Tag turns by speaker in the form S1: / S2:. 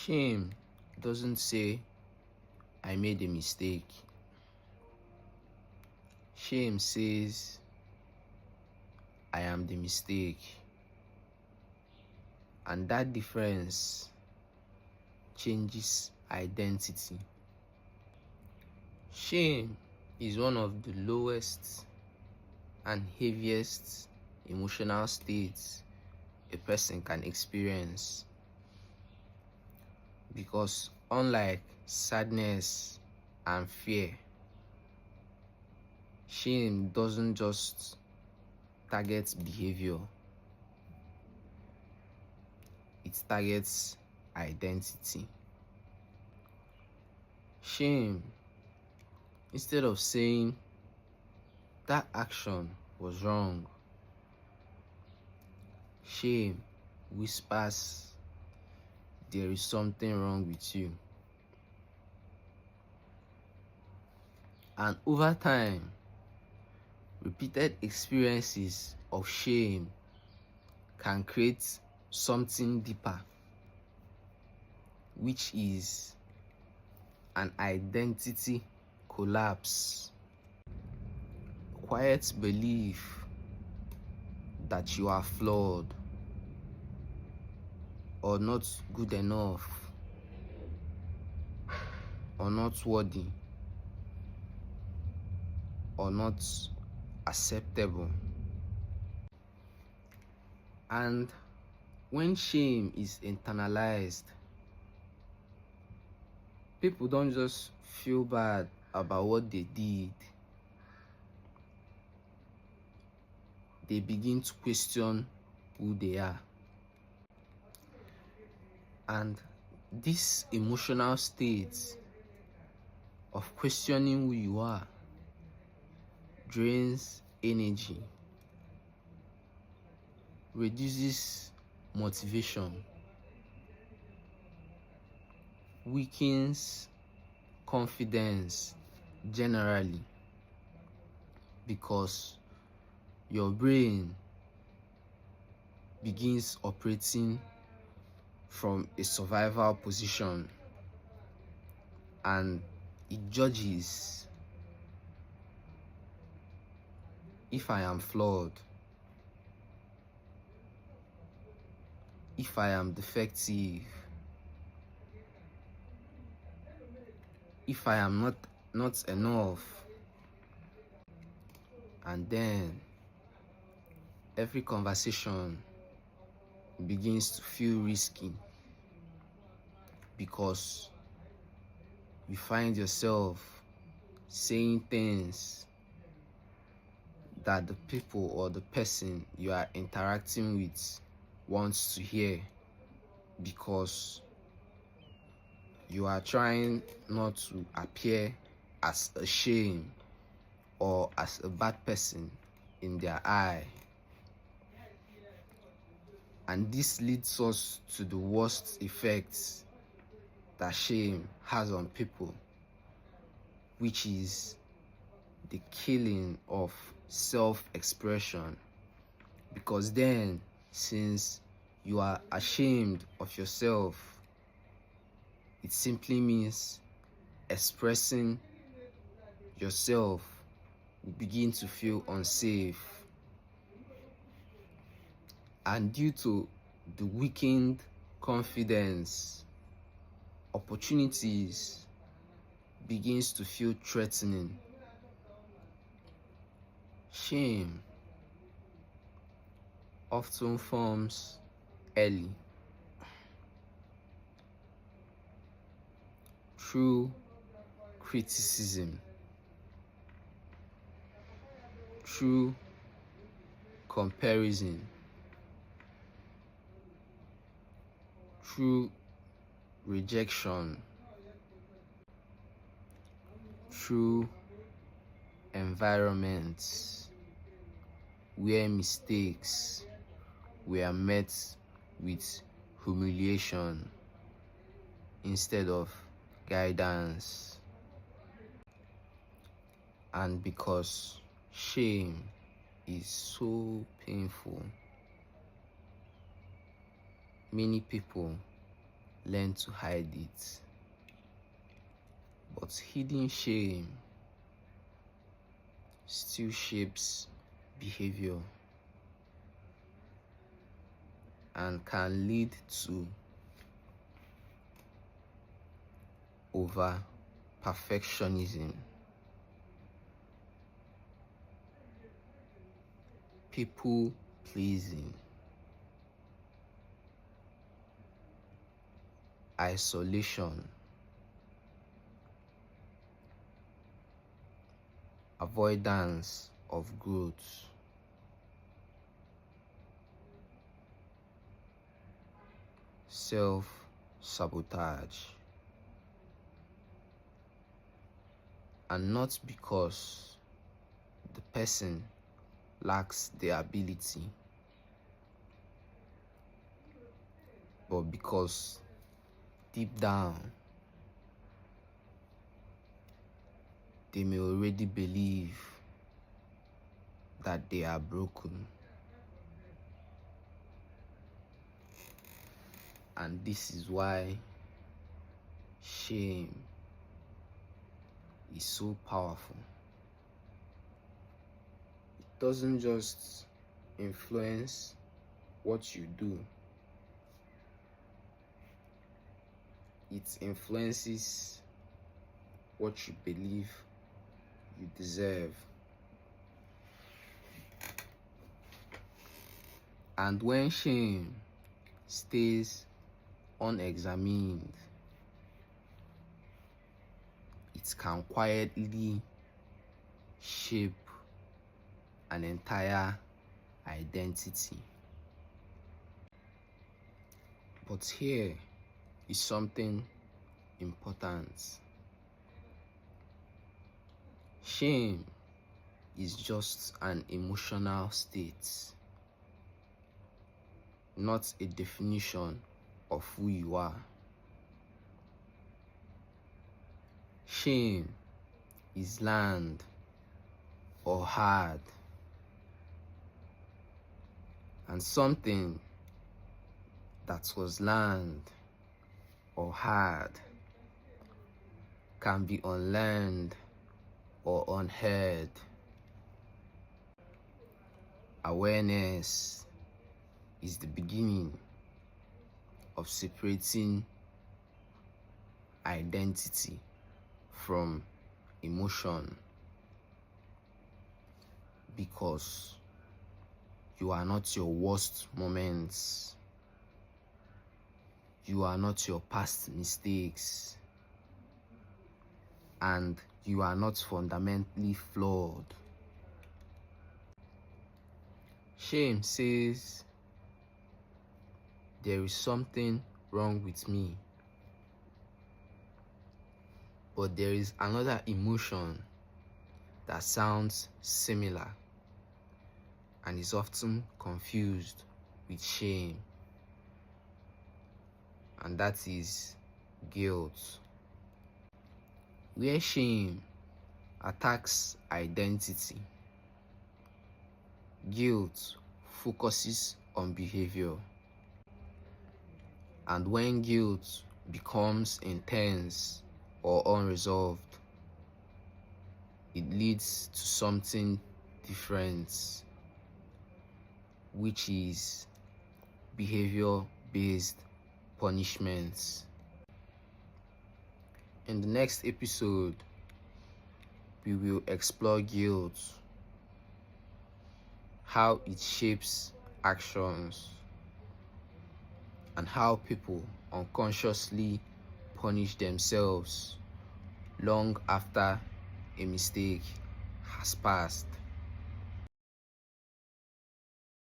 S1: Shame doesn't say I made a mistake. Shame says I am the mistake. And that difference changes identity. Shame is one of the lowest and heaviest emotional states a person can experience, because unlike sadness and fear, shame doesn't just target behavior, it targets identity. Shame, instead of saying that action was wrong, shame whispers there is something wrong with you. And over time, repeated experiences of shame can create something deeper, which is an identity collapse. Quiet belief that you are flawed or not good enough or not worthy or not acceptable. And when shame is internalized, people don't just feel bad about what they did, they begin to question who they are. And this emotional state of questioning who you are drains energy, reduces motivation, weakens confidence generally, because your brain begins operating from a survival position and it judges: if I am flawed, if I am defective, if I am not enough. And then every conversation begins to feel risky, because you find yourself saying things that the people or the person you are interacting with wants to hear, because you are trying not to appear as ashamed or as a bad person in their eye. And this leads us to the worst effects that shame has on people, which is the killing of self-expression. Because then, since you are ashamed of yourself, it simply means expressing yourself will begin to feel unsafe. And due to the weakened confidence, opportunities begins to feel threatening. Shame often forms early through criticism, through comparison, through rejection, through environments where mistakes were met with humiliation instead of guidance. And because shame is so painful, many people learn to hide it. But hidden shame still shapes behavior and can lead to over perfectionism, people pleasing, isolation, avoidance of growth, self-sabotage. And not because the person lacks the ability, but because deep down they may already believe that they are broken. And this is why shame is so powerful. It doesn't just influence what you do, it influences what you believe you deserve. And when shame stays unexamined, it can quietly shape an entire identity. But here is something important. Shame is just an emotional state, not a definition of who you are. Shame is learned or hard, and something that was learned or hard can be unlearned or unheard. Awareness is the beginning of separating identity from emotion, because you are not your worst moments, you are not your past mistakes, and you are not fundamentally flawed. Shame says there is something wrong with me, but there is another emotion that sounds similar and is often confused with shame, and that is guilt. Where shame attacks identity, guilt focuses on behavior. And when guilt becomes intense or unresolved, it leads to something different, which is behavior-based punishments. In the next episode, we will explore guilt, how it shapes actions, and how people unconsciously punish themselves long after a mistake has passed.